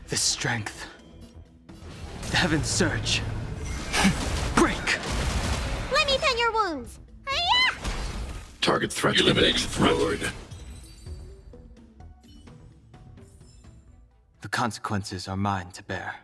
The strength. The heavens surge. Break! Let me tend your wounds. Hi-ya! Target threat eliminated. Forward. The consequences are mine to bear.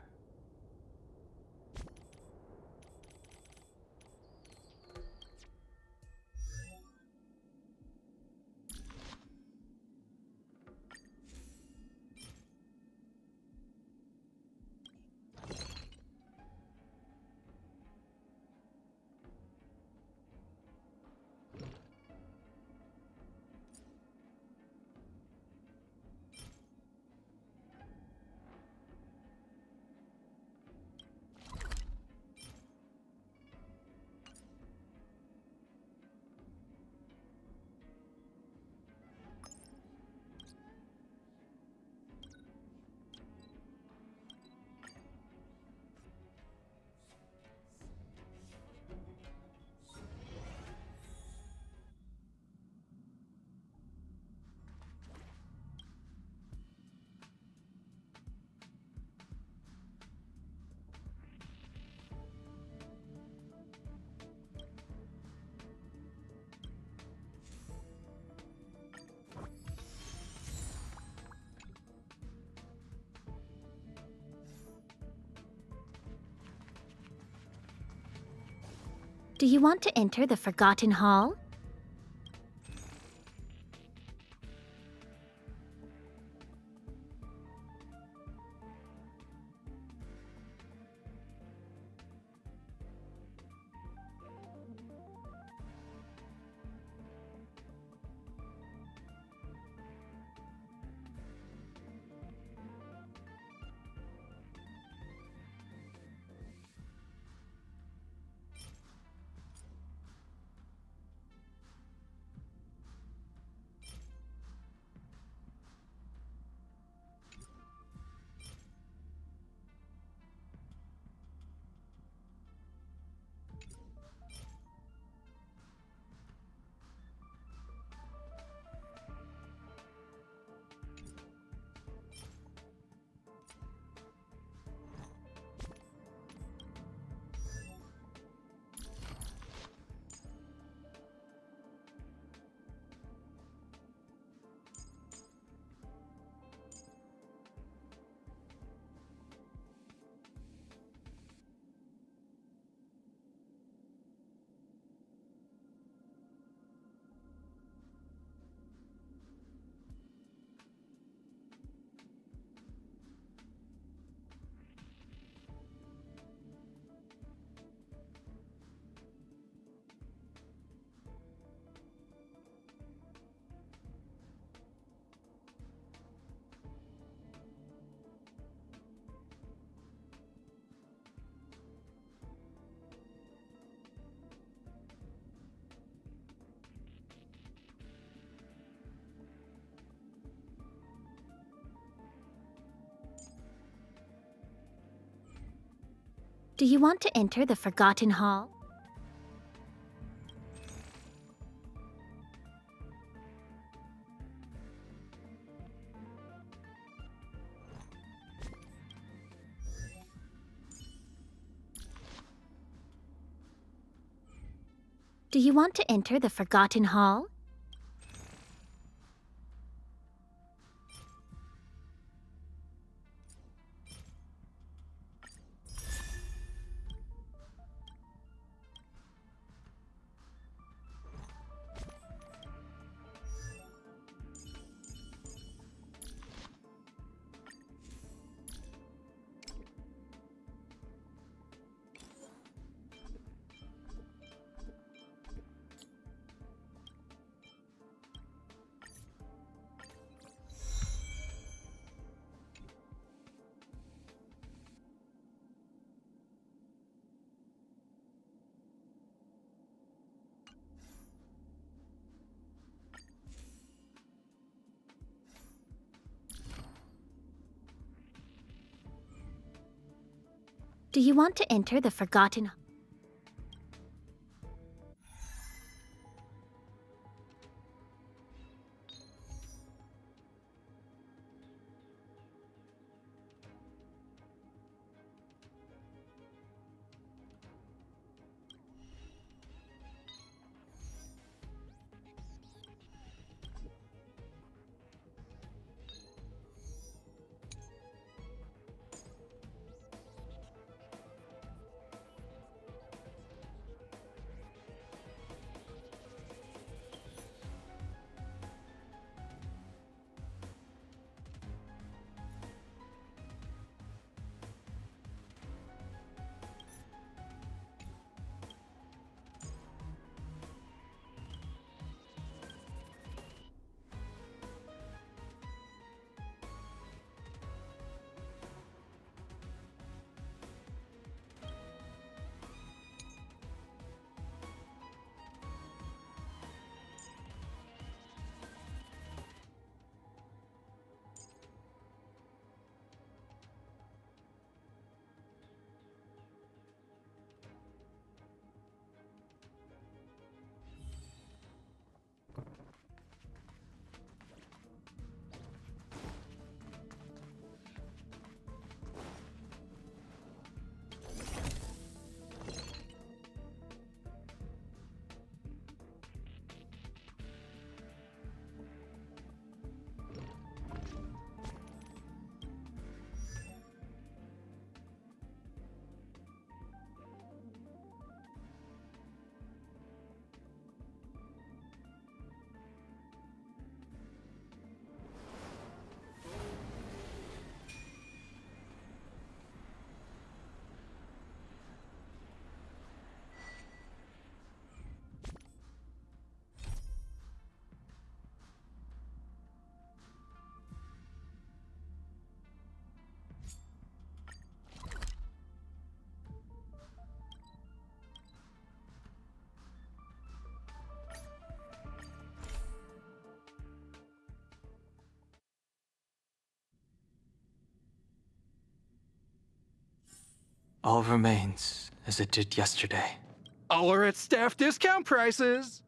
Do you want to enter the Forgotten Hall? Do you want to enter the Forgotten Hall? Do you want to enter the Forgotten Hall? Do you want to enter the Forgotten Hall? All remains as it did yesterday. All are at staff discount prices.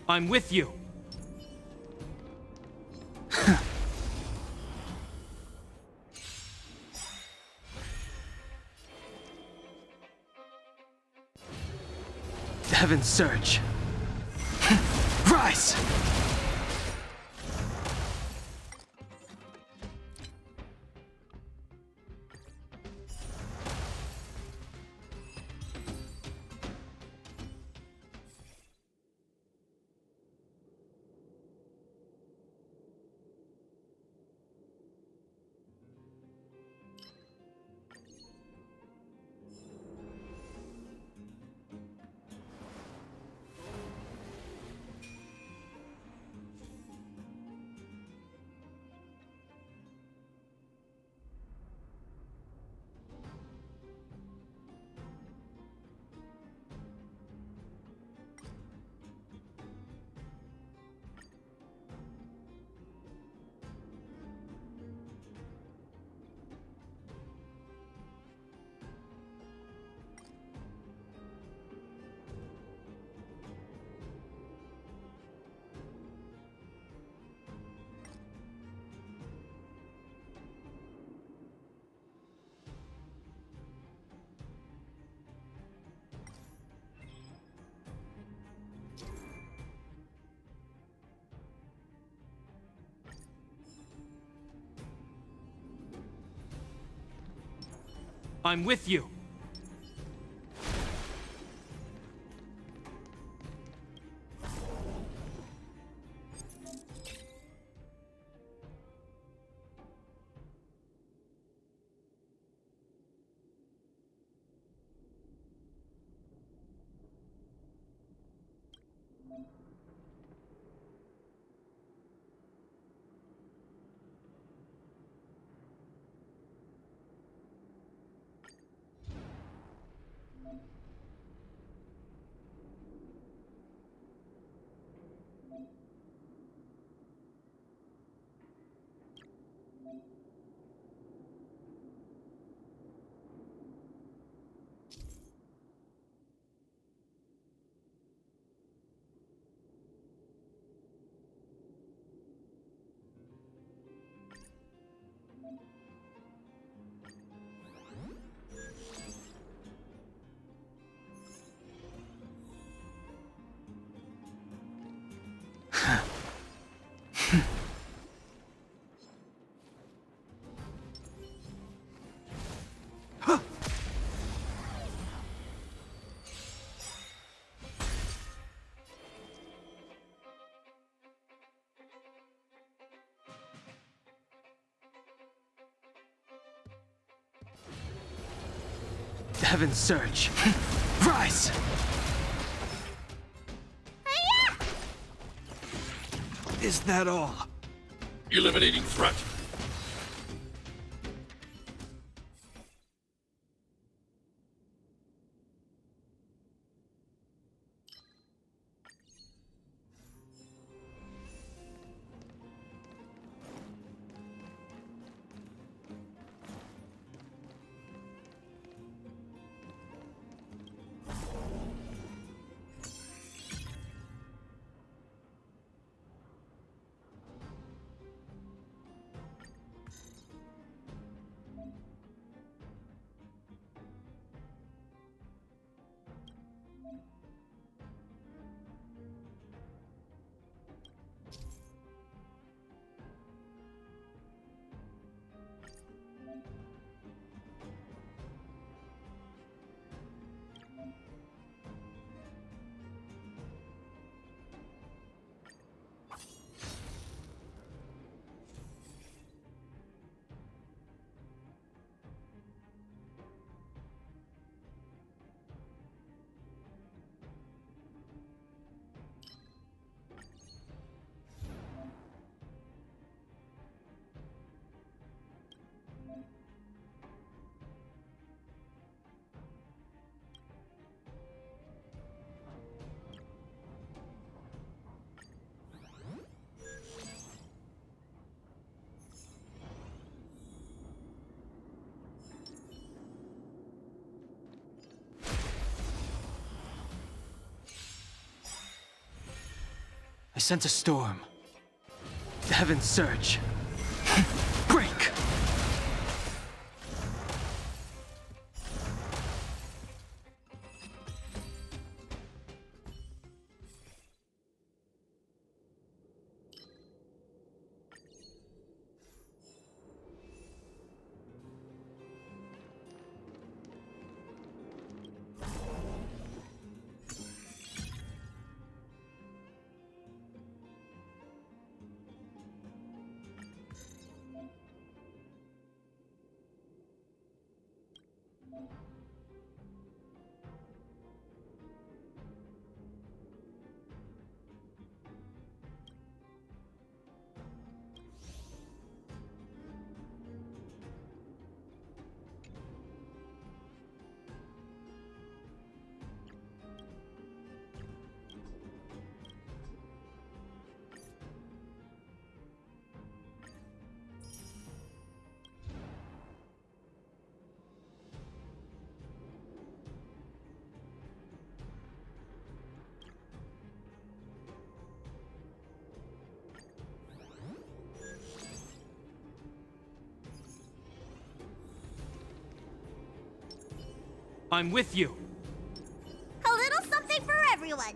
I'm with you. Heaven surge. Rise! I'm with you. Heaven surge. Rise! Is that all? Eliminating threat. I sense a storm. The heavens surge. Break! I'm with you. A little something for everyone.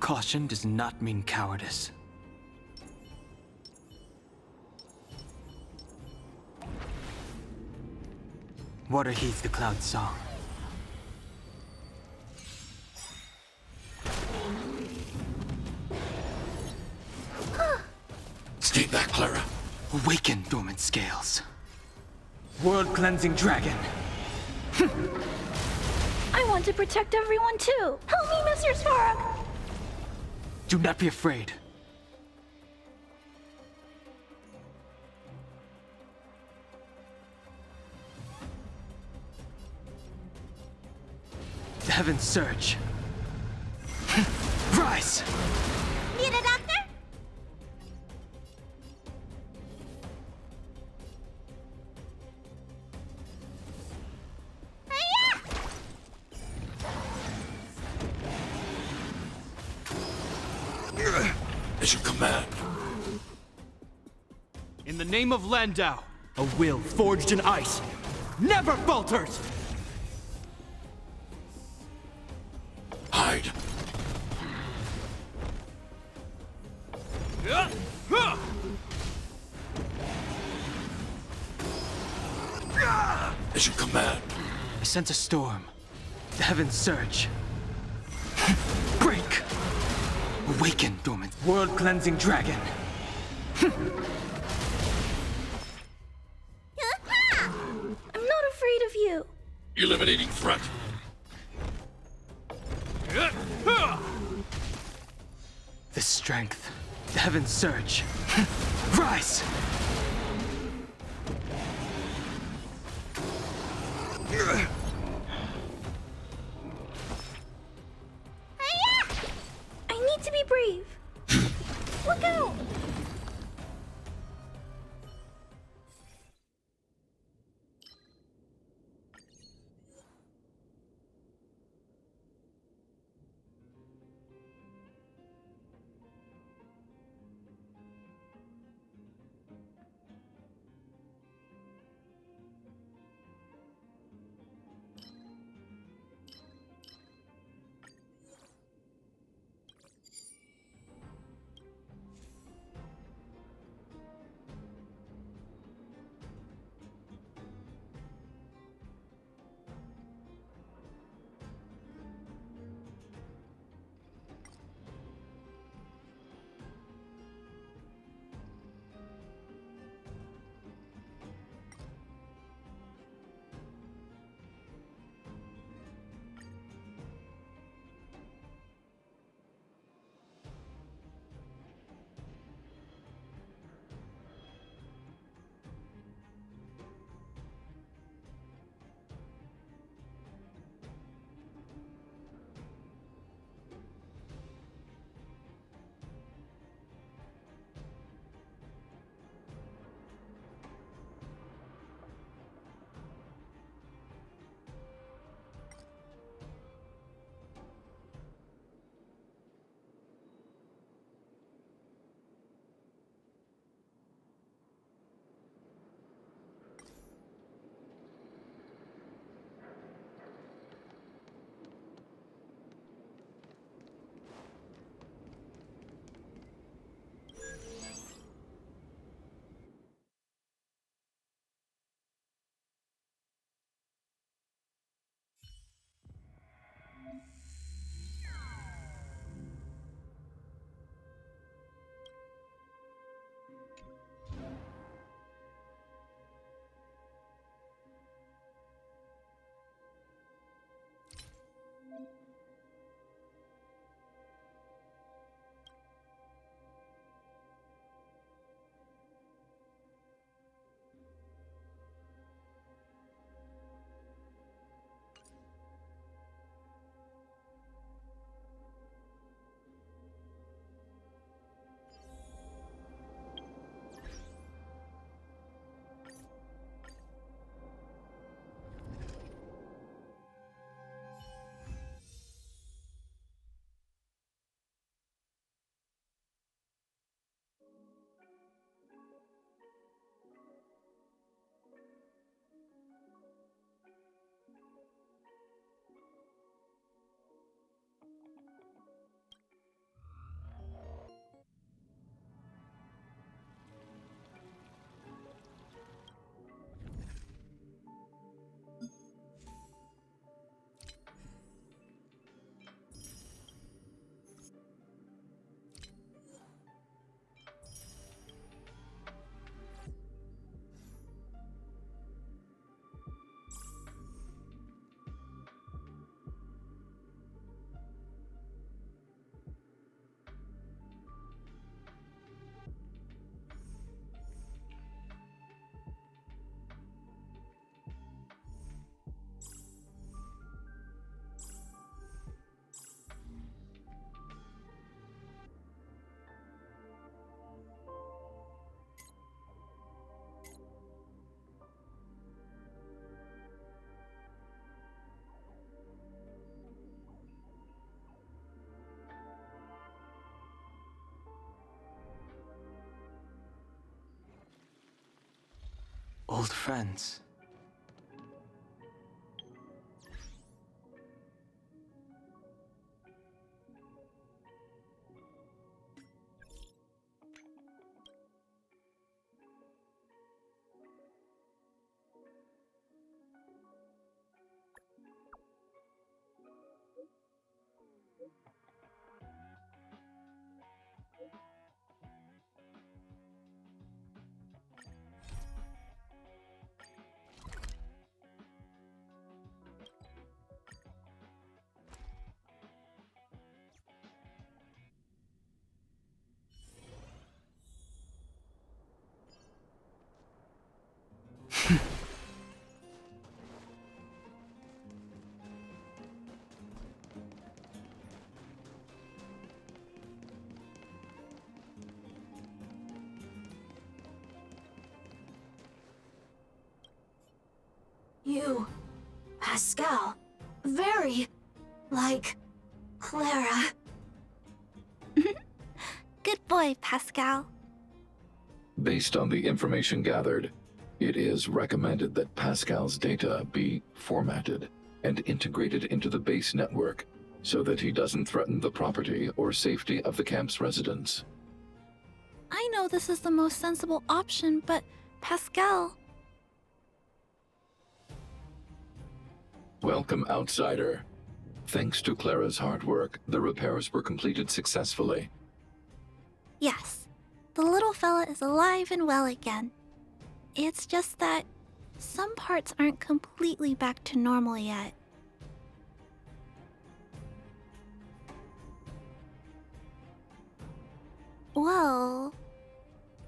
Caution does not mean cowardice. Water heeds the cloud song. Stay back, Clara. Awaken, dormant scales. World-cleansing dragon. I want to protect everyone too. Help me, Mr. Spark. Do not be afraid. The heavens surge. Rise! Need a doctor? Hiya! As you command. In the name of Landau, a will forged in ice never falters! Hide. As you command. I sense a storm. The heavens surge. Break! Awaken, dormant world-cleansing dragon. I'm not afraid of you. Eliminating threat. The strength. The heavens surge. Rise! I Old friends. You, Pascal, very like Clara. Good boy, Pascal. Based on the information gathered, it is recommended that Pascal's data be formatted and integrated into the base network so that he doesn't threaten the property or safety of the camp's residents. I know this is the most sensible option, but Pascal... Welcome, outsider. Thanks to Clara's hard work, the repairs were completed successfully. Yes, the little fella is alive and well again. It's just that some parts aren't completely back to normal yet. Well,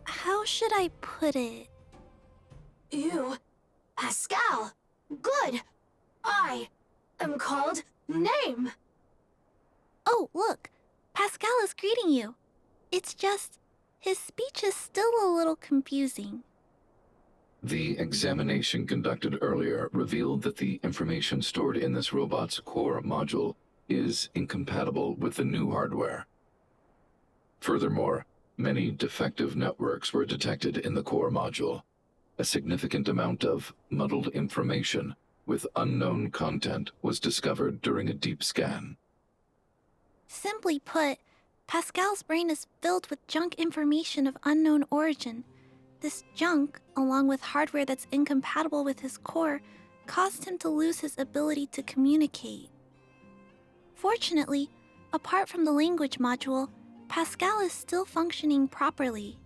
how should I put it? You, Pascal, good. I am called name. Oh, look, Pascal is greeting you. It's just, his speech is still a little confusing. The examination conducted earlier revealed that the information stored in this robot's core module is incompatible with the new hardware. Furthermore, many defective networks were detected in the core module. A significant amount of muddled information with unknown content was discovered during a deep scan. Simply put, Pascal's brain is filled with junk information of unknown origin. This junk, along with hardware that's incompatible with his core, caused him to lose his ability to communicate. Fortunately, apart from the language module, Pascal is still functioning properly.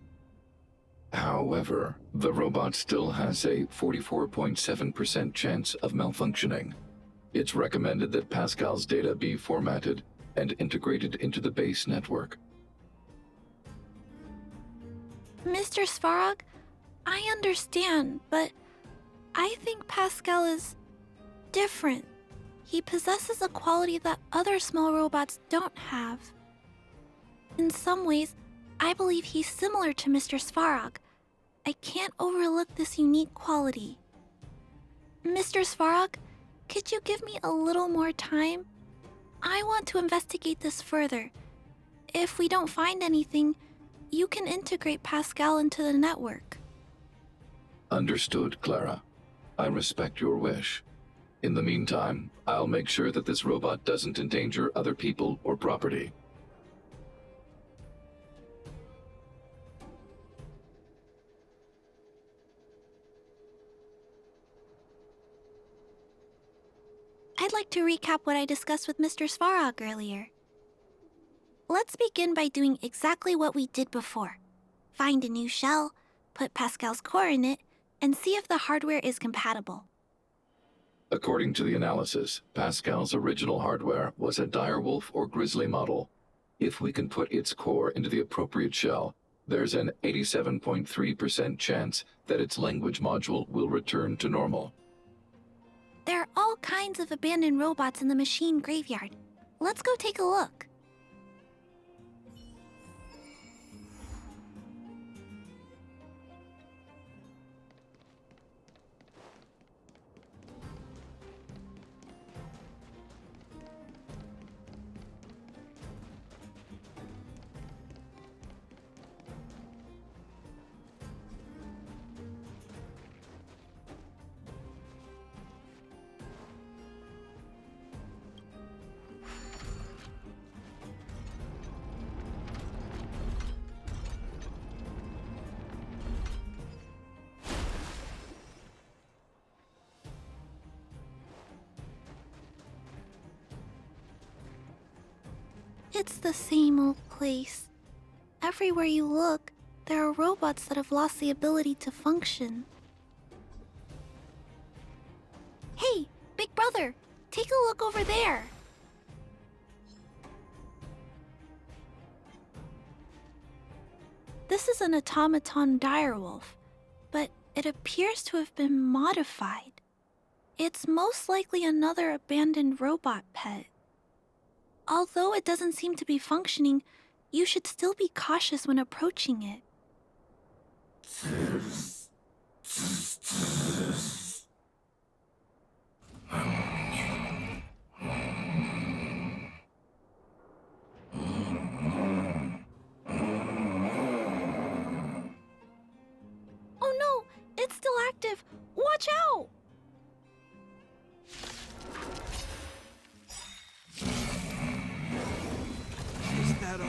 However, the robot still has a 44.7% chance of malfunctioning. It's recommended that Pascal's data be formatted and integrated into the base network. Mr. Svarog, I understand, but I think Pascal is different. He possesses a quality that other small robots don't have. In some ways, I believe he's similar to Mr. Svarog. I can't overlook this unique quality. Mr. Svarog, could you give me a little more time? I want to investigate this further. If we don't find anything, you can integrate Pascal into the network. Understood, Clara. I respect your wish. In the meantime, I'll make sure that this robot doesn't endanger other people or property. I'd like to recap what I discussed with Mr. Svarog earlier. Let's begin by doing exactly what we did before. Find a new shell, put Pascal's core in it, and see if the hardware is compatible. According to the analysis, Pascal's original hardware was a direwolf or grizzly model. If we can put its core into the appropriate shell, there's an 87.3% chance that its language module will return to normal. There are all kinds of abandoned robots in the machine graveyard. Let's go take a look. it's the same old place. Everywhere you look, there are robots that have lost the ability to function. Hey, Big Brother, take a look over there. This is an automaton direwolf, but it appears to have been modified. It's most likely another abandoned robot pet. Although it doesn't seem to be functioning, you should still be cautious when approaching it. Oh no! It's still active! Watch out! Is that all?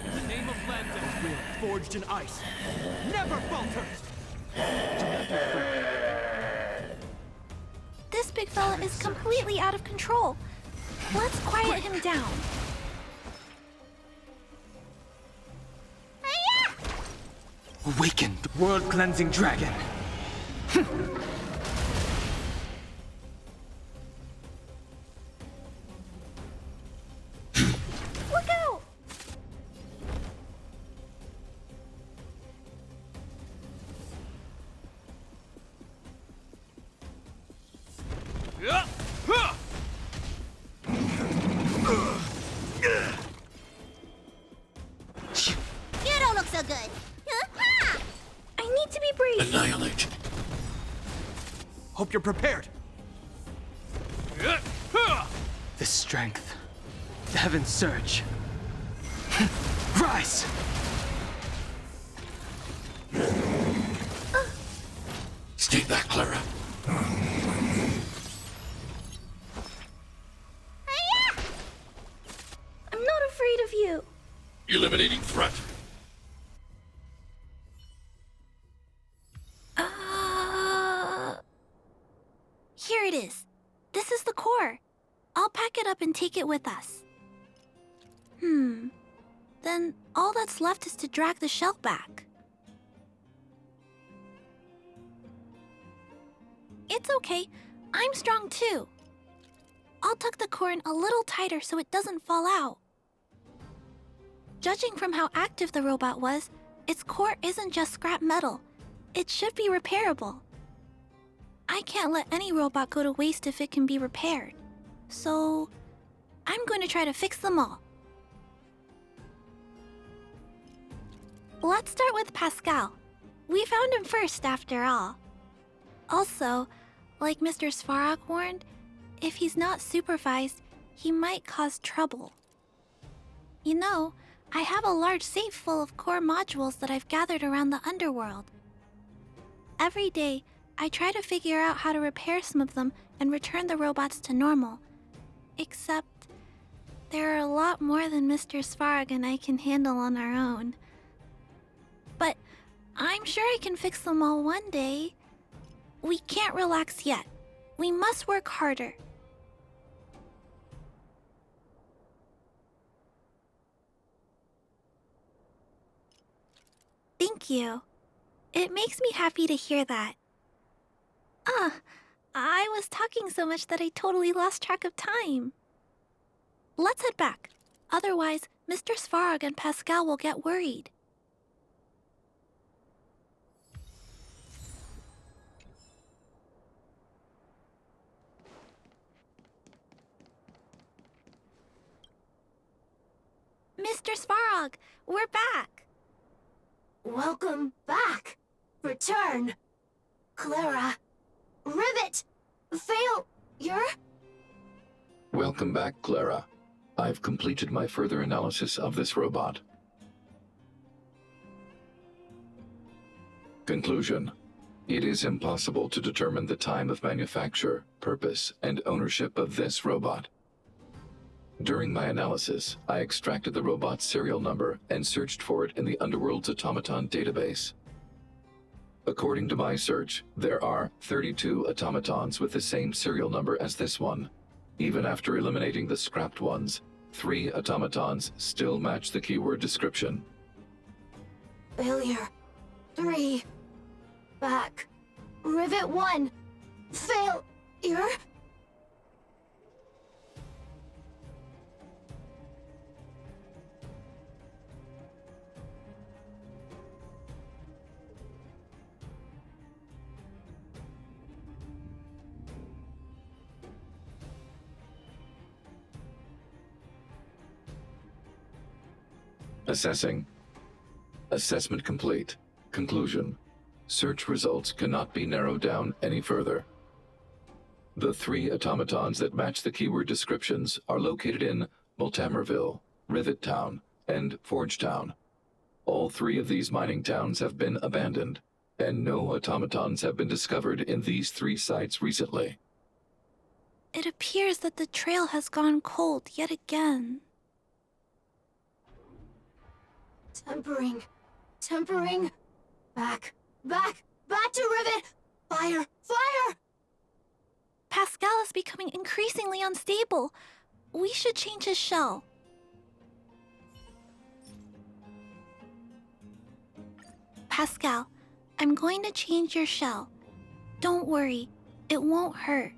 The name of Landau's will, forged in ice, never falters! This big fella is completely out of control. Let's quiet him down. Awaken the world-cleansing dragon! Look out! You don't look so good. I need to be brave. Annihilate. Hope you're prepared. The strength. The heavens surge. Rise! Stay back, Clara. I'm not afraid of you. Eliminating threat. Here it is. This is the core. I'll pack it up and take it with us. Then all that's left is to drag the shell back. It's okay. I'm strong too. I'll tuck the core in a little tighter so it doesn't fall out. Judging from how active the robot was, its core isn't just scrap metal. It should be repairable. I can't let any robot go to waste if it can be repaired. So, I'm going to try to fix them all. Let's start with Pascal. We found him first, after all. Also, like Mr. Svarog warned, if he's not supervised, he might cause trouble. You know, I have a large safe full of core modules that I've gathered around the underworld. Every day, I try to figure out how to repair some of them and return the robots to normal. Except, there are a lot more than Mr. Svarog and I can handle on our own. But I'm sure I can fix them all one day. We can't relax yet. We must work harder. Thank you. It makes me happy to hear that. I was talking so much that I totally lost track of time. Let's head back. Otherwise, Mr. Svarog and Pascal will get worried. Mr. Svarog, we're back. Welcome back. Return. Clara. Rivet. Failure. Welcome back, Clara. I've completed my further analysis of this robot. Conclusion. It is impossible to determine the time of manufacture, purpose, and ownership of this robot. During my analysis, I extracted the robot's serial number and searched for it in the Underworld's automaton database. According to my search, there are 32 automatons with the same serial number as this one. Even after eliminating the scrapped ones, 3 automatons still match the keyword description. Failure. 3. Back. Rivet 1. Failure. Assessing. Assessment complete. Conclusion. Search results cannot be narrowed down any further. The 3 automatons that match the keyword descriptions are located in Multamerville, Rivet Town, and Forge Town. All 3 of these mining towns have been abandoned, and no automatons have been discovered in these 3 sites recently. It appears that the trail has gone cold yet again. Tempering. Tempering. Back. Back. Back to Rivet. Fire. Fire. Pascal is becoming increasingly unstable. We should change his shell. Pascal, I'm going to change your shell. Don't worry, it won't hurt.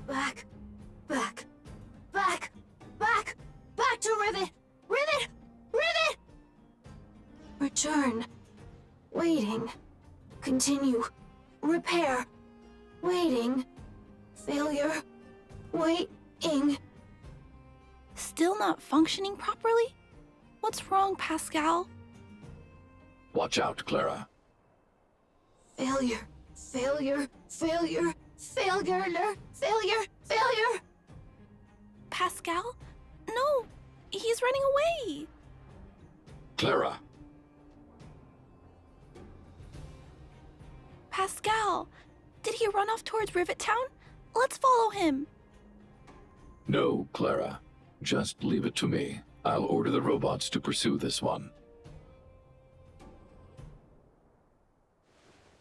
Back. Back. Back. Back. Back to Rivet. Rivet. Rivet. Return. Waiting. Continue. Repair. Waiting. Failure. Waiting. Still not functioning properly? What's wrong, Pascal? Watch out, Clara. Failure. Failure. Failure. Failure. Failure. Failure. Pascal? No, he's running away. Clara! Pascal, did he run off towards Rivet Town? Let's follow him. No, Clara. Just leave it to me. I'll order the robots to pursue this one.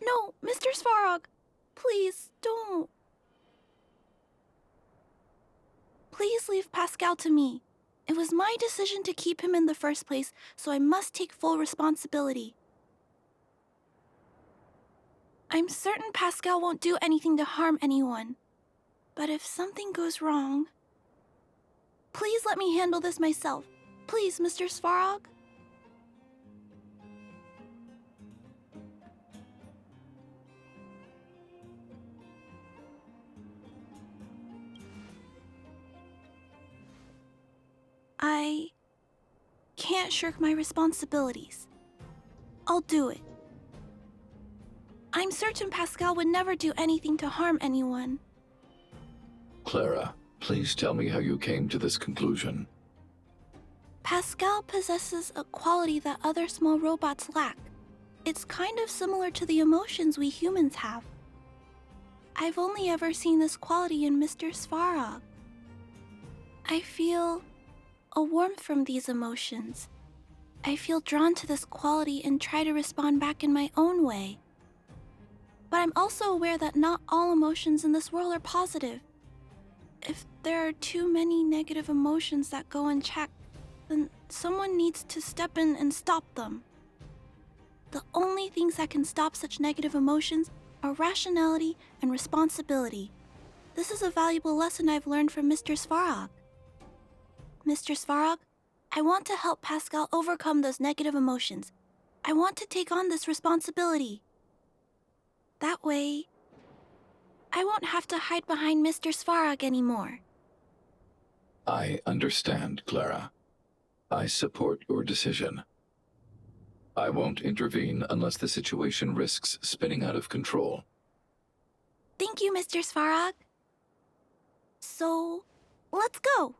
No, Mr. Svarog, please don't. Please leave Pascal to me. It was my decision to keep him in the first place, so I must take full responsibility. I'm certain Pascal won't do anything to harm anyone. But if something goes wrong... Please let me handle this myself. Please, Mr. Svarog. I can't shirk my responsibilities. I'll do it. I'm certain Pascal would never do anything to harm anyone. Clara, please tell me how you came to this conclusion. Pascal possesses a quality that other small robots lack. It's kind of similar to the emotions we humans have. I've only ever seen this quality in Mr. Svarog. I feel a warmth from these emotions. I feel drawn to this quality and try to respond back in my own way. But I'm also aware that not all emotions in this world are positive. If there are too many negative emotions that go unchecked, then someone needs to step in and stop them. The only things that can stop such negative emotions are rationality and responsibility. This is a valuable lesson I've learned from Mr. Svarog. Mr. Svarog, I want to help Pascal overcome those negative emotions. I want to take on this responsibility. That way, I won't have to hide behind Mr. Svarog anymore. I understand, Clara. I support your decision. I won't intervene unless the situation risks spinning out of control. Thank you, Mr. Svarog. So, let's go.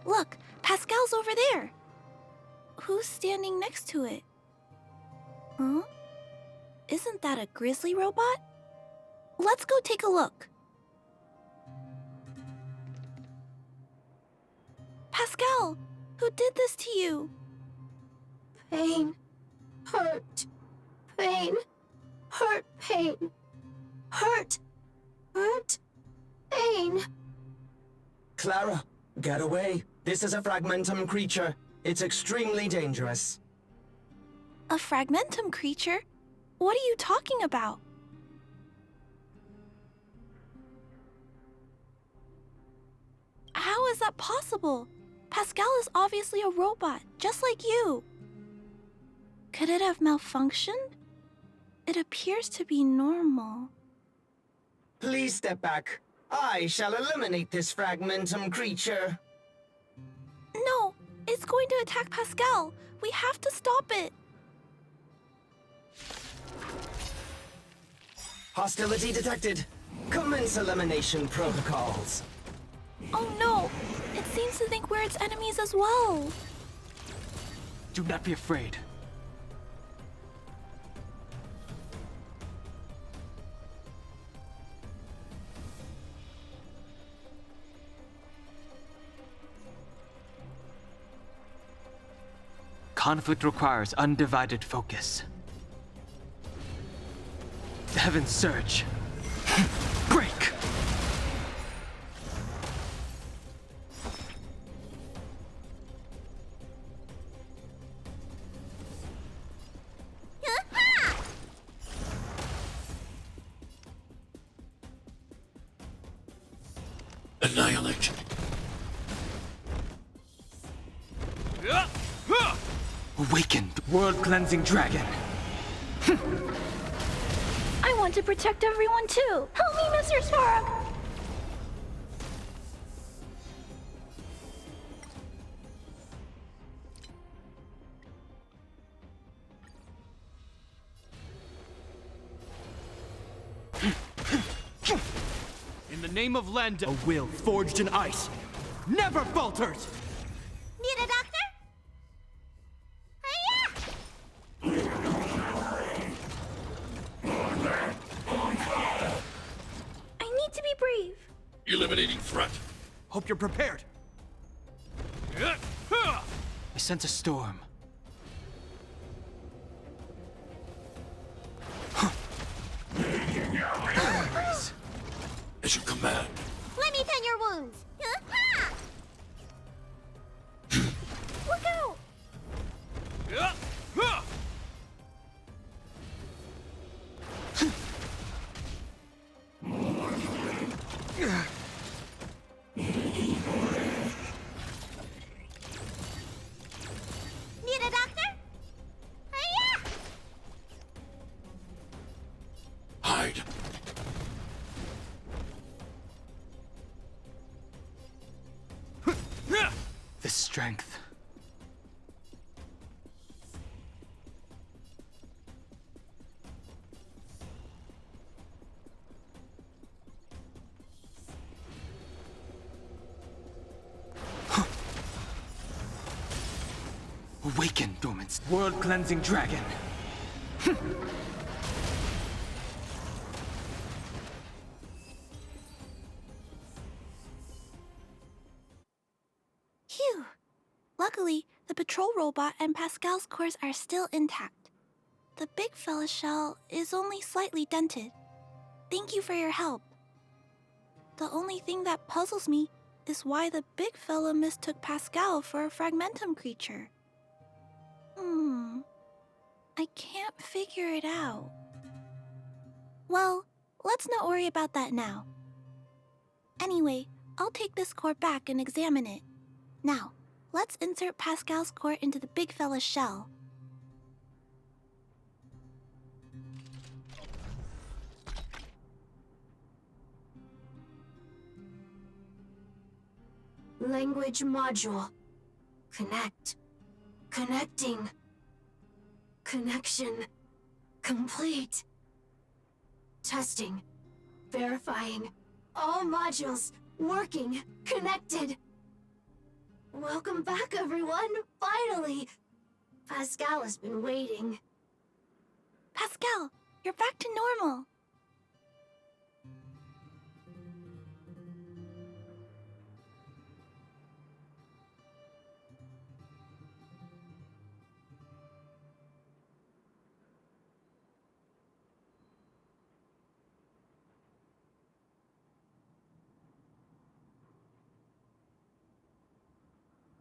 Look, Pascal's over there. Who's standing next to it? Huh? Isn't that a grizzly robot? Let's go take a look. Pascal, who did this to you? Pain. Hurt. Pain. Hurt. Pain. Hurt. Hurt. Pain. Clara, get away. This is a fragmentum creature. It's extremely dangerous. A fragmentum creature? What are you talking about? How is that possible? Pascal is obviously a robot, just like you. Could it have malfunctioned? It appears to be normal. Please step back. I shall eliminate this fragmentum creature. No, it's going to attack Pascal. We have to stop it. Hostility detected. Commence elimination protocols. Oh no, it seems to think we're its enemies as well. Do not be afraid. Conflict requires undivided focus. The heavens surge. Break! Annihilate. Awakened world-cleansing dragon. I want to protect everyone too. Help me, Mr. Sparrow. In the name of Lando, a will forged in ice never falters. Need a doctor? I need to be brave. Eliminating threat. Hope you're prepared. I sense a storm. As you command. Let me tend your wounds. Look out! Need a doctor? Hide. The strength. Awaken, dormant world-cleansing dragon. Phew. Luckily, the patrol robot and Pascal's cores are still intact. The big fella shell is only slightly dented. Thank you for your help. The only thing that puzzles me is why the big fella mistook Pascal for a fragmentum creature. I can't figure it out. Well, let's not worry about that now. Anyway, I'll take this core back and examine it. Now, let's insert Pascal's core into the big fella's shell. Language module. Connect. Connecting. Connection. Complete. Testing. Verifying. All modules working. Connected. Welcome back, everyone! Finally! Pascal has been waiting. Pascal, you're back to normal.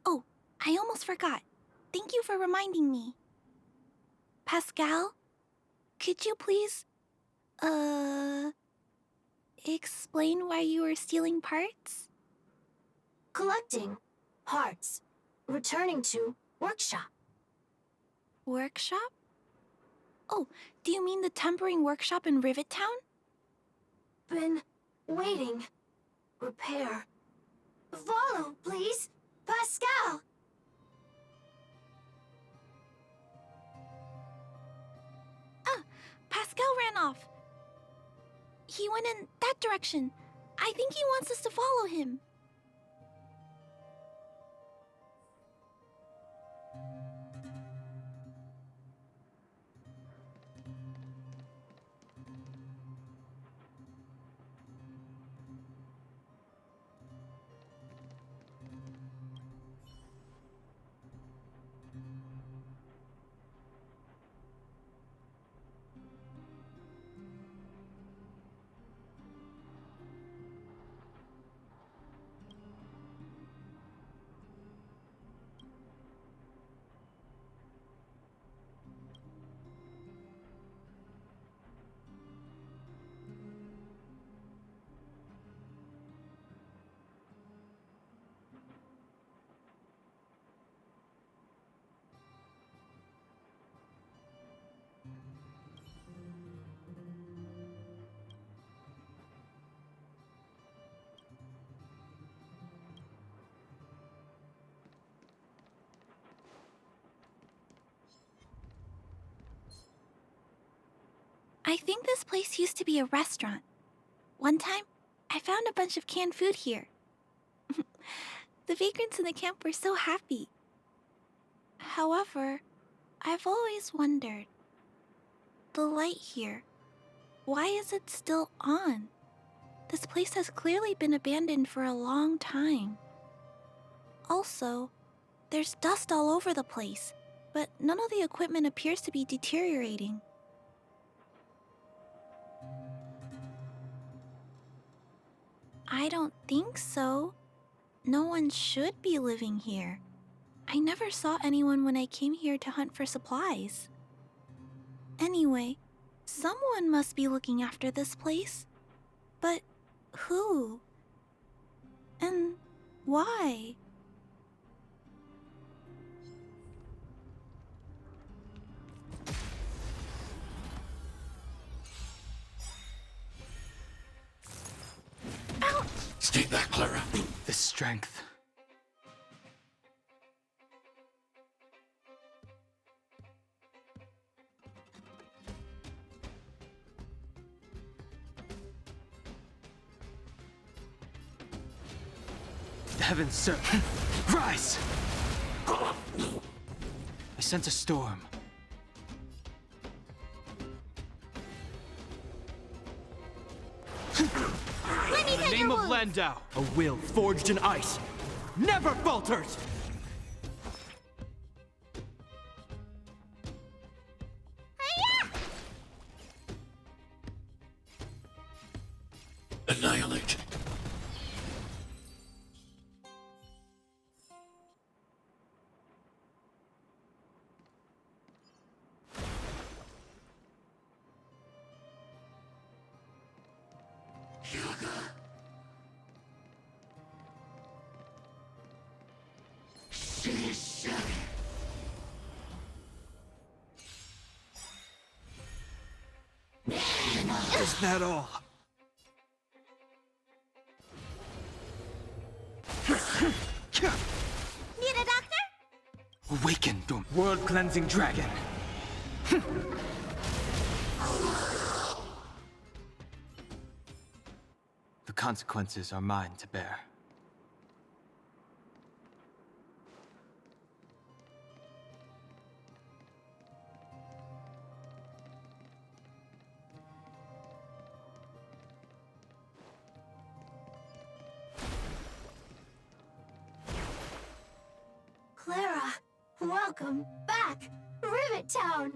Oh, I almost forgot. Thank you for reminding me. Pascal, could you please, explain why you were stealing parts? Collecting parts. Returning to workshop. Workshop? Oh, do you mean the tempering workshop in Rivet Town? Been waiting. Repair. Follow, please! Pascal! Pascal ran off. He went in that direction. I think he wants us to follow him. I think this place used to be a restaurant. One time, I found a bunch of canned food here. The vagrants in the camp were so happy. However, I've always wondered, the light here, why is it still on? This place has clearly been abandoned for a long time. Also, there's dust all over the place, but none of the equipment appears to be deteriorating. I don't think so. No one should be living here. I never saw anyone when I came here to hunt for supplies. Anyway, someone must be looking after this place. But who? And why? Ouch! Stay back, Clara. The strength. Heavens, sir. Rise! I sent a storm. Let me In the tend name your of wounds. Landau, a will forged in ice never falters! Annihilate. Is that all? Need a doctor? Awaken, world-cleansing dragon. The consequences are mine to bear. Clara, welcome back, Rivet Town.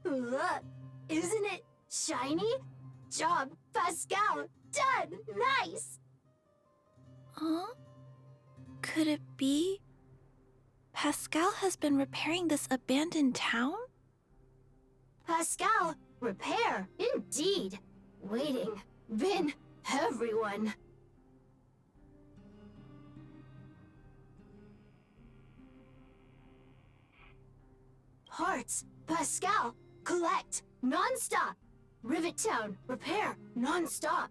Look, isn't it shiny? Job, Pascal, done, nice. Huh? Could it be Pascal has been repairing this abandoned town? Pascal, repair, indeed. Waiting, been everyone. Parts, Pascal, collect, non-stop. Rivet Town, repair, non-stop.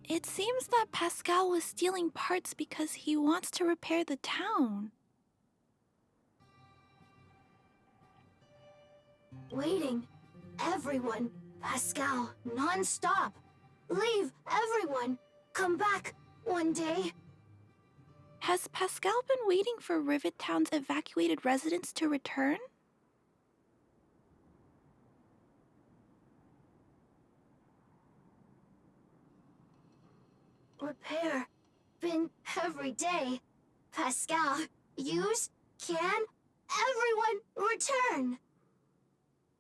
It seems that Pascal was stealing parts because he wants to repair the town. Waiting, everyone, Pascal, non-stop. Leave, everyone. Come back one day. Has Pascal been waiting for Rivet Town's evacuated residents to return? Repair, been every day. Pascal, use, can, everyone return.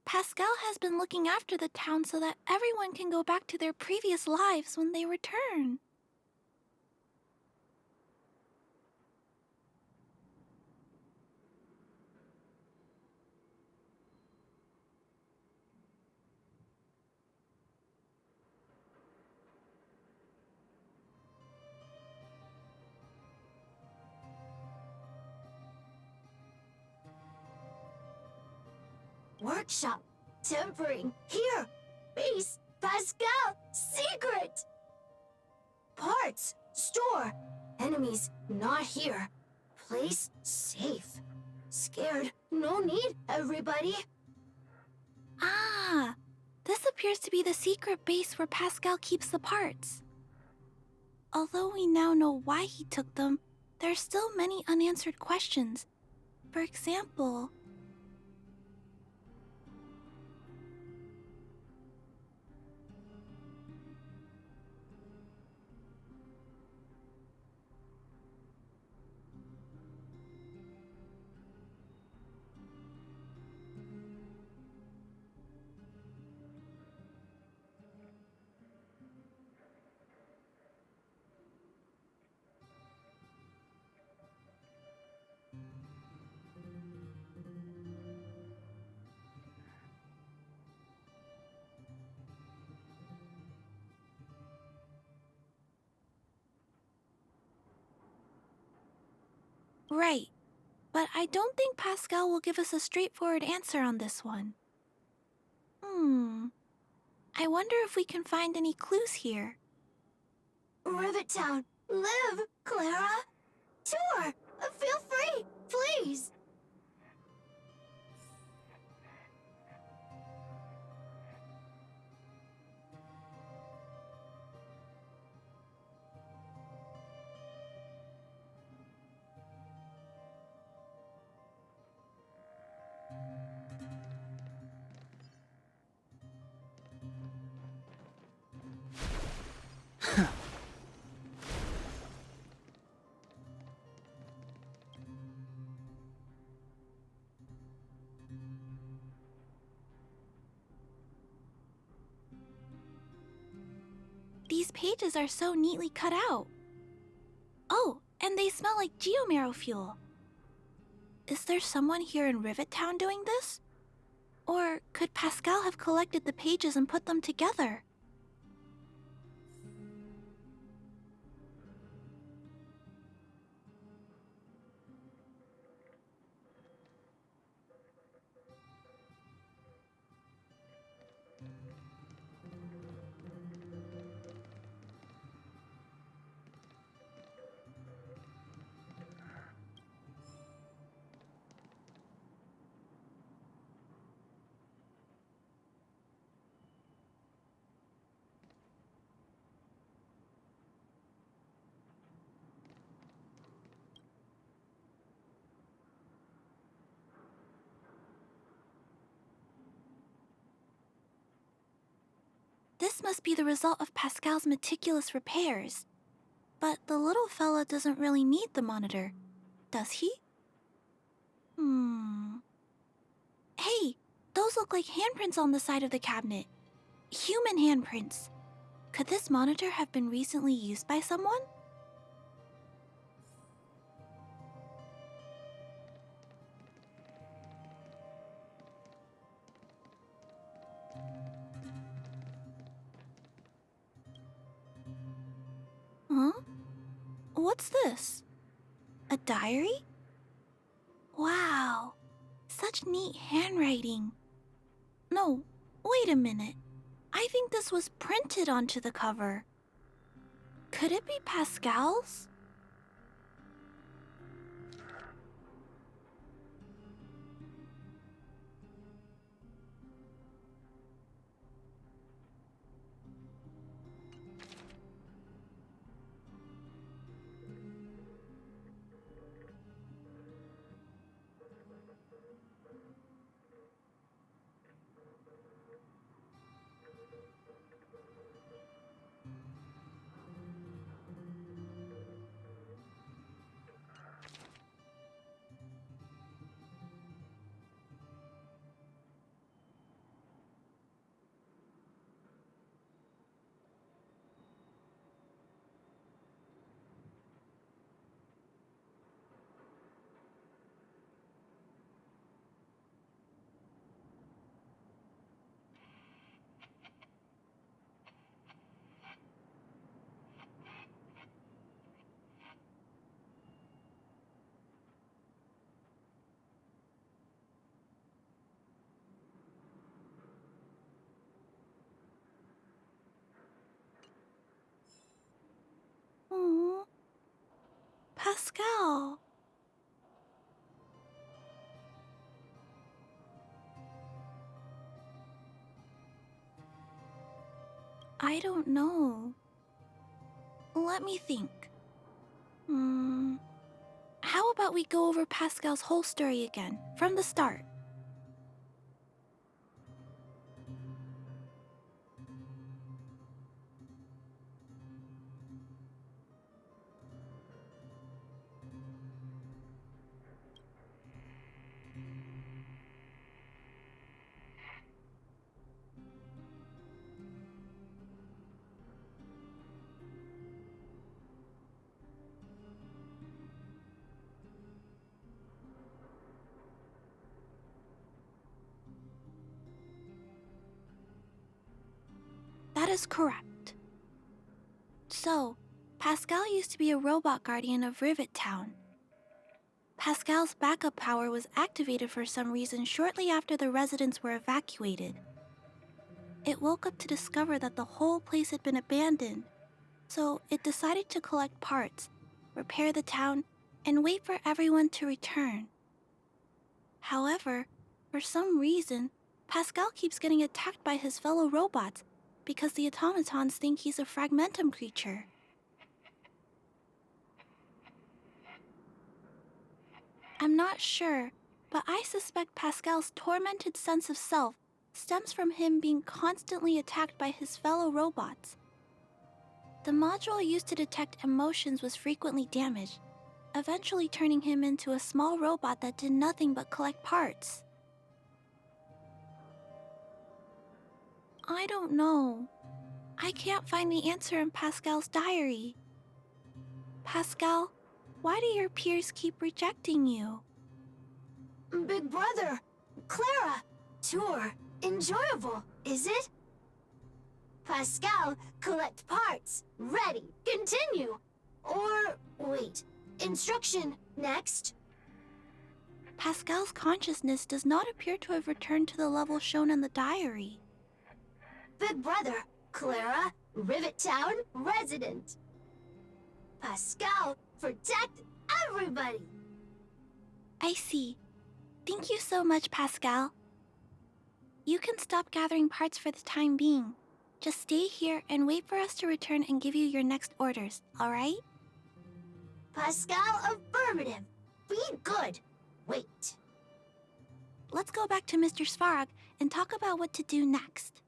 Pascal has been looking after the town so that everyone can go back to their previous lives when they return. Workshop, tempering, here. Base, Pascal, secret. Parts, store. Enemies, not here. Place, safe. Scared, no need, everybody. Ah, this appears to be the secret base where Pascal keeps the parts. Although we now know why he took them, there are still many unanswered questions. For example, right, but I don't think Pascal will give us a straightforward answer on this one. I wonder if we can find any clues here. Rivet Town, live, Clara. Tour, feel free, please. These pages are so neatly cut out. Oh, and they smell like geomarrow fuel. Is there someone here in Rivet Town doing this? Or could Pascal have collected the pages and put them together? This must be the result of Pascal's meticulous repairs. But the little fella doesn't really need the monitor, does he? Hey, those look like handprints on the side of the cabinet. Human handprints. Could this monitor have been recently used by someone? Huh? What's this? A diary? Wow, such neat handwriting. No, wait a minute. I think this was printed onto the cover. Could it be Pascal's? Aww. Pascal. I don't know. Let me think. How about we go over Pascal's whole story again, from the start? That is correct. So, Pascal used to be a robot guardian of Rivet Town. Pascal's backup power was activated for some reason shortly after the residents were evacuated. It woke up to discover that the whole place had been abandoned, so it decided to collect parts, repair the town, and wait for everyone to return. However, for some reason, Pascal keeps getting attacked by his fellow robots because the automatons think he's a fragmentum creature. I'm not sure, but I suspect Pascal's tormented sense of self stems from him being constantly attacked by his fellow robots. The module used to detect emotions was frequently damaged, eventually turning him into a small robot that did nothing but collect parts. I don't know. I can't find the answer in Pascal's diary. Pascal, why do your peers keep rejecting you? Big brother, Clara, tour, enjoyable, is it? Pascal, collect parts, ready, continue. Or, wait, instruction, next. Pascal's consciousness does not appear to have returned to the level shown in the diary. Big brother, Clara, Rivet Town resident. Pascal, protect everybody. I see. Thank you so much, Pascal. You can stop gathering parts for the time being. Just stay here and wait for us to return and give you your next orders, alright? Pascal, affirmative. Be good. Wait. Let's go back to Mr. Svarog and talk about what to do next.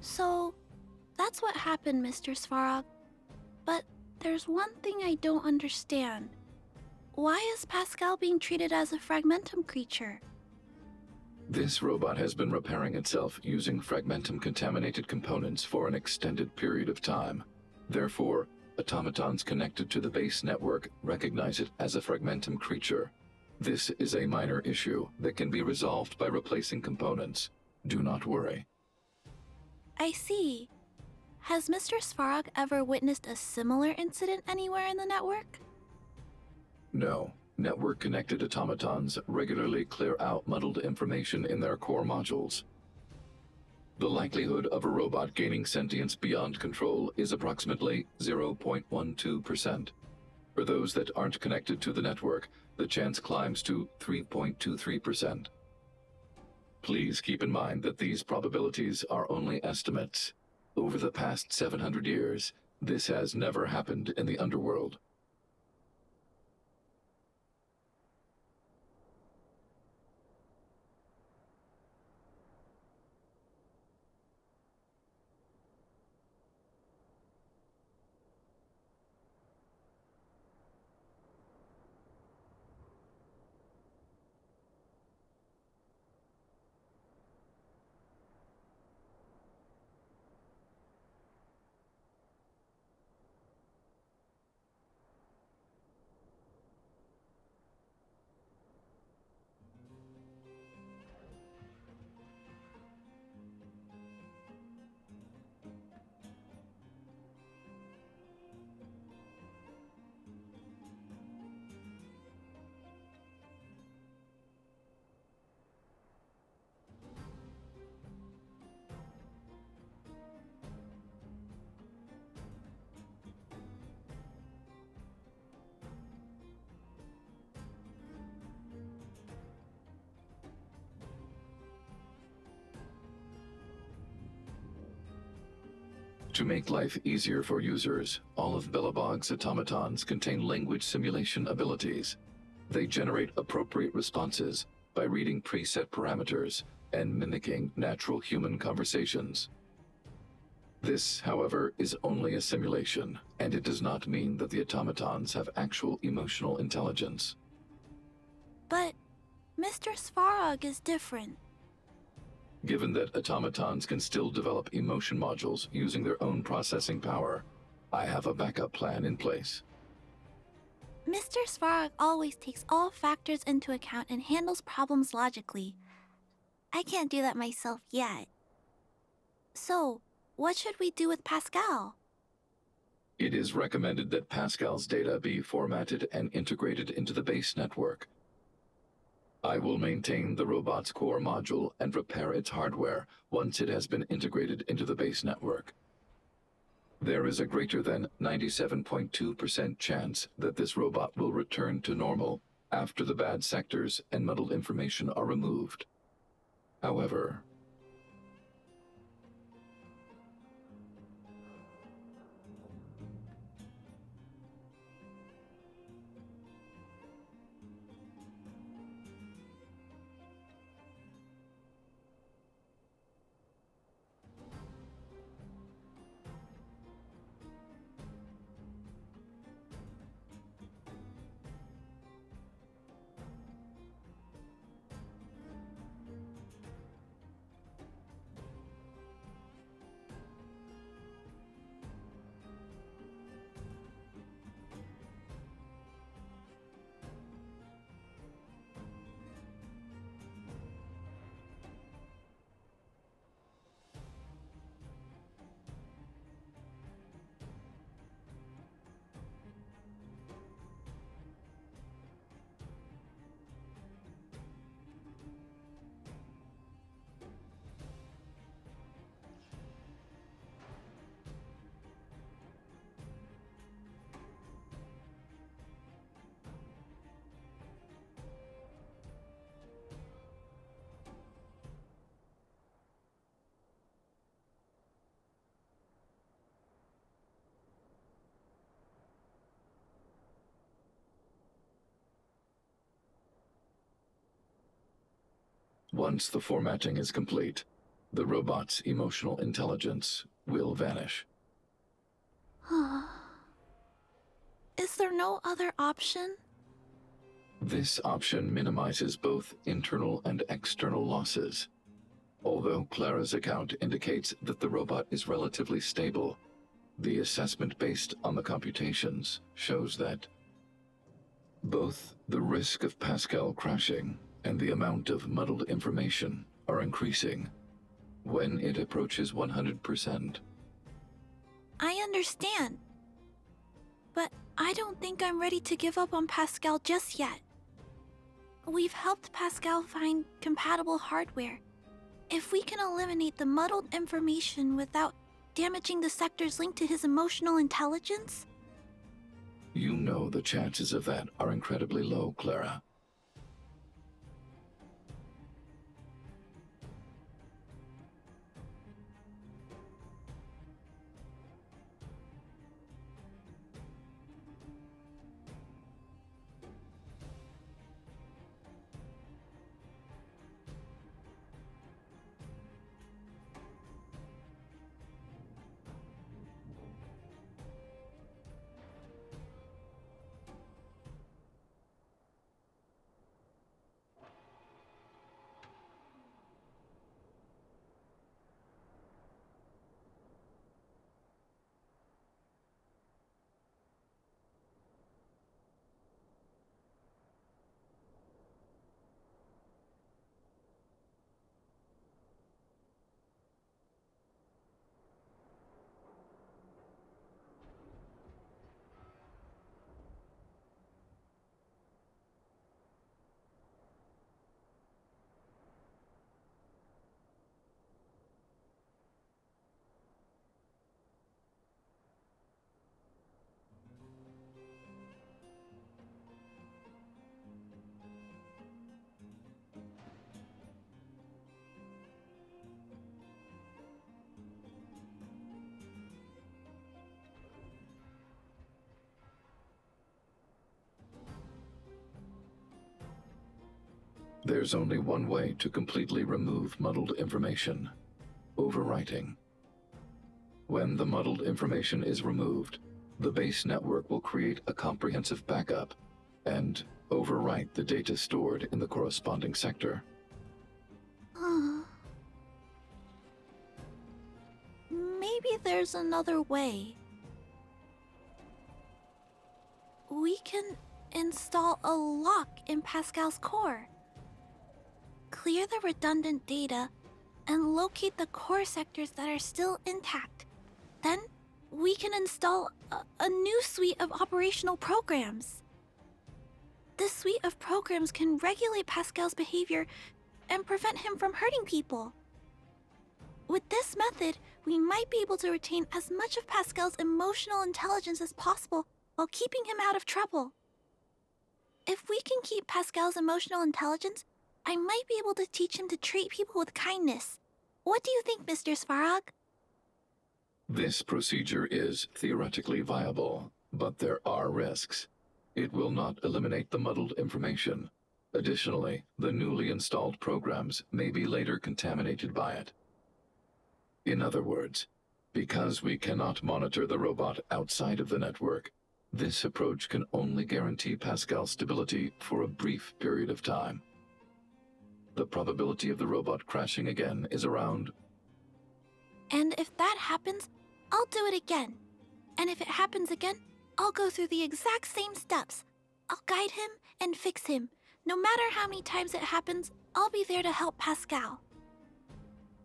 So, that's what happened, Mr. Svarog. But there's one thing I don't understand. Why is Pascal being treated as a fragmentum creature? This robot has been repairing itself using fragmentum-contaminated components for an extended period of time. Therefore, automatons connected to the base network recognize it as a fragmentum creature. This is a minor issue that can be resolved by replacing components. Do not worry. I see. Has Mr. Svarog ever witnessed a similar incident anywhere in the network? No. Network-connected automatons regularly clear out muddled information in their core modules. The likelihood of a robot gaining sentience beyond control is approximately 0.12%. For those that aren't connected to the network, the chance climbs to 3.23%. Please keep in mind that these probabilities are only estimates. Over the past 700 years, this has never happened in the underworld. To make life easier for users, all of Bellabog's automatons contain language simulation abilities. They generate appropriate responses by reading preset parameters and mimicking natural human conversations. This, however, is only a simulation, and it does not mean that the automatons have actual emotional intelligence. But Mr. Svarog is different. Given that automatons can still develop emotion modules using their own processing power, I have a backup plan in place. Mr. Svarog always takes all factors into account and handles problems logically. I can't do that myself yet. So, what should we do with Pascal? It is recommended that Pascal's data be formatted and integrated into the base network. I will maintain the robot's core module and repair its hardware once it has been integrated into the base network. There is a greater than 97.2% chance that this robot will return to normal after the bad sectors and muddled information are removed. However, once the formatting is complete, the robot's emotional intelligence will vanish. Is there no other option? This option minimizes both internal and external losses. Although Clara's account indicates that the robot is relatively stable, the assessment based on the computations shows that both the risk of Pascal crashing and the amount of muddled information are increasing when it approaches 100%. I understand. But I don't think I'm ready to give up on Pascal just yet. We've helped Pascal find compatible hardware. If we can eliminate the muddled information without damaging the sectors linked to his emotional intelligence? You know the chances of that are incredibly low, Clara. There's only one way to completely remove muddled information: overwriting. When the muddled information is removed, the base network will create a comprehensive backup and overwrite the data stored in the corresponding sector. Maybe there's another way. We can install a lock in Pascal's core. Clear the redundant data and locate the core sectors that are still intact. Then we can install a new suite of operational programs. This suite of programs can regulate Pascal's behavior and prevent him from hurting people. With this method, we might be able to retain as much of Pascal's emotional intelligence as possible while keeping him out of trouble. If we can keep Pascal's emotional intelligence, I might be able to teach him to treat people with kindness. What do you think, Mr. Svarog? This procedure is theoretically viable, but there are risks. It will not eliminate the muddled information. Additionally, the newly installed programs may be later contaminated by it. In other words, because we cannot monitor the robot outside of the network, this approach can only guarantee Pascal's stability for a brief period of time. The probability of the robot crashing again is around... And if that happens, I'll do it again. And if it happens again, I'll go through the exact same steps. I'll guide him and fix him. No matter how many times it happens, I'll be there to help Pascal.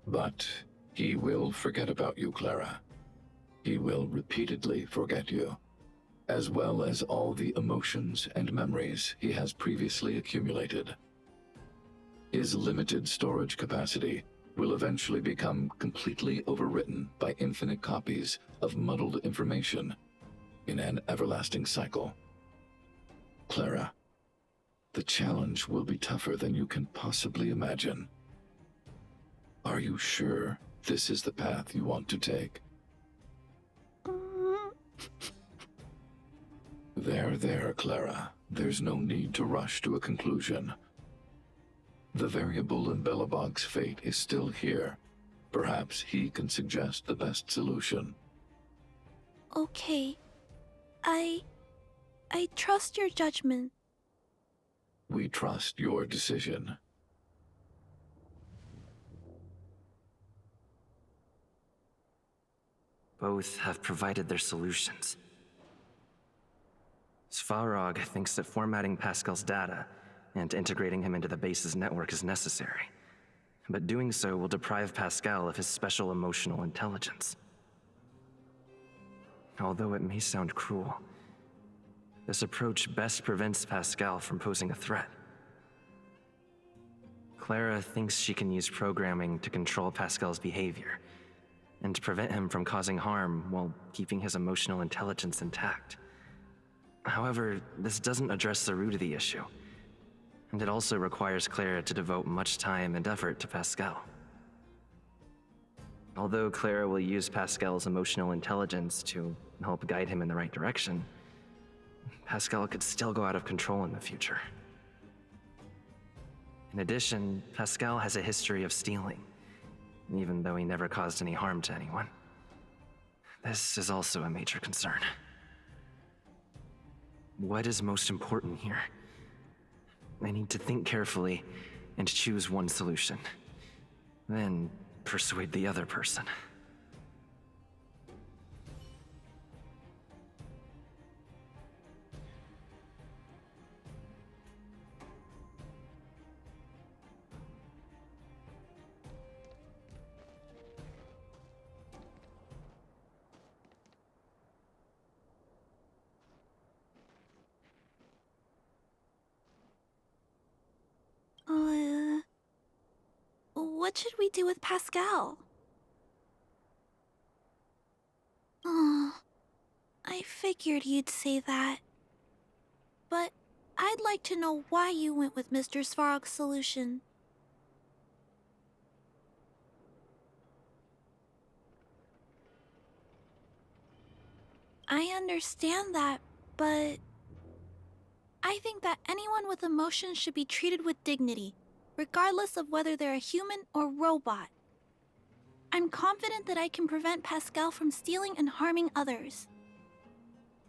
But he will forget about you, Clara. He will repeatedly forget you, as well as all the emotions and memories he has previously accumulated. His limited storage capacity will eventually become completely overwritten by infinite copies of muddled information in an everlasting cycle. Clara, the challenge will be tougher than you can possibly imagine. Are you sure this is the path you want to take? There, Clara. There's no need to rush to a conclusion. The variable in Belobog's fate is still here, Perhaps he can suggest the best solution. Okay. I trust your judgment. We trust your decision. Both have provided their solutions. Svarog thinks that formatting Pascal's data and integrating him into the base's network is necessary, but doing so will deprive Pascal of his special emotional intelligence. Although it may sound cruel, this approach best prevents Pascal from posing a threat. Clara thinks she can use programming to control Pascal's behavior and prevent him from causing harm while keeping his emotional intelligence intact. However, this doesn't address the root of the issue, and it also requires Clara to devote much time and effort to Pascal. Although Clara will use Pascal's emotional intelligence to help guide him in the right direction, Pascal could still go out of control in the future. In addition, Pascal has a history of stealing, even though he never caused any harm to anyone. This is also a major concern. What is most important here? I need to think carefully and choose one solution. Then persuade the other person. What should we do with Pascal? Oh, I figured you'd say that. But I'd like to know why you went with Mr. Svarog's solution. I understand that, but I think that anyone with emotions should be treated with dignity, regardless of whether they're a human or robot. I'm confident that I can prevent Pascal from stealing and harming others.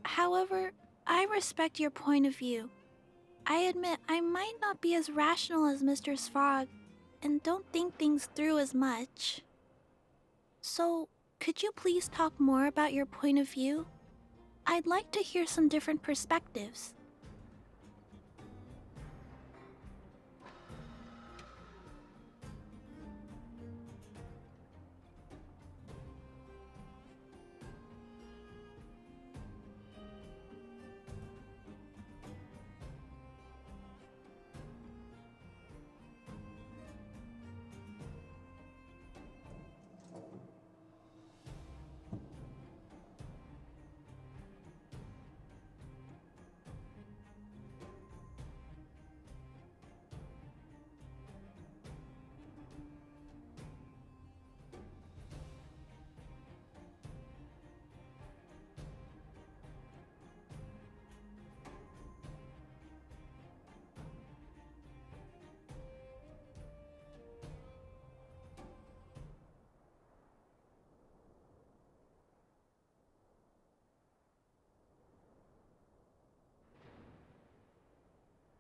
However, I respect your point of view. I admit I might not be as rational as Mr. Svarog and don't think things through as much. So, could you please talk more about your point of view? I'd like to hear some different perspectives.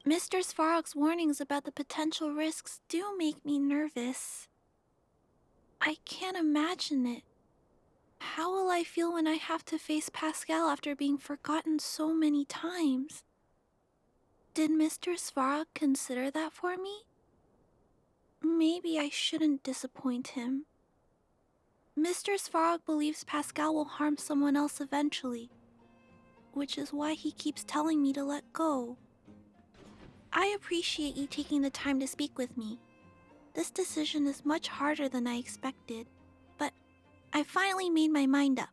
Mr. Svarog's warnings about the potential risks do make me nervous. I can't imagine it. How will I feel when I have to face Pascal after being forgotten so many times? Did Mr. Svarog consider that for me? Maybe I shouldn't disappoint him. Mr. Svarog believes Pascal will harm someone else eventually, which is why he keeps telling me to let go. I appreciate you taking the time to speak with me. This decision is much harder than I expected, but I finally made my mind up.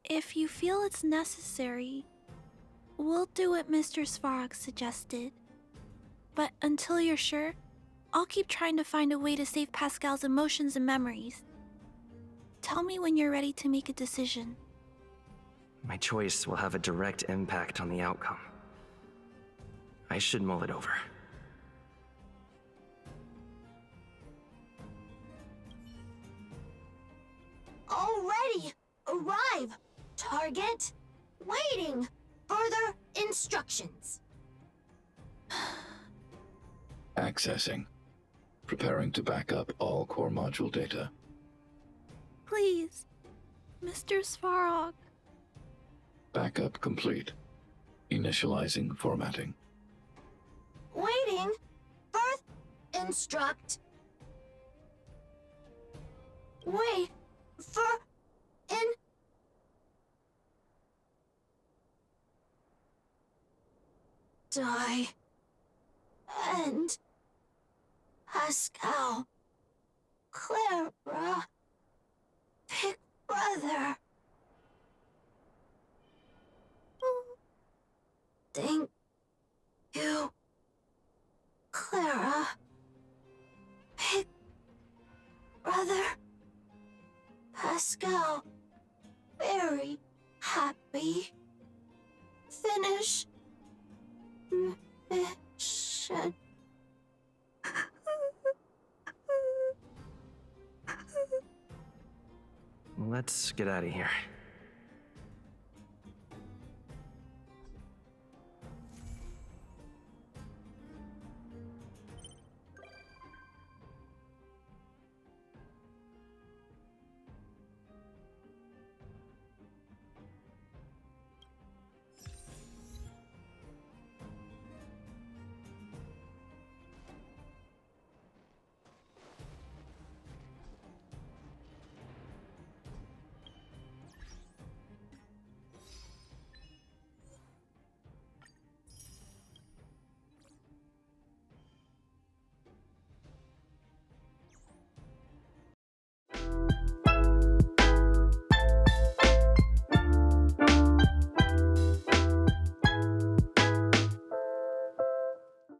If you feel it's necessary, we'll do what Mr. Svarog suggested. But until you're sure, I'll keep trying to find a way to save Pascal's emotions and memories. Tell me when you're ready to make a decision. My choice will have a direct impact on the outcome. I should mull it over. Already. Arrive. Target. Waiting. Further instructions. Accessing. Preparing to back up all core module data. Please, Mr. Svarog. Backup complete. Initializing formatting. Waiting. Birth. Instruct. Wait. For. In. Die. End. Pascal. Clara. Big brother. Thank you, Clara. Big brother. Pascal. Very happy. Finish. Mission. Let's get out of here.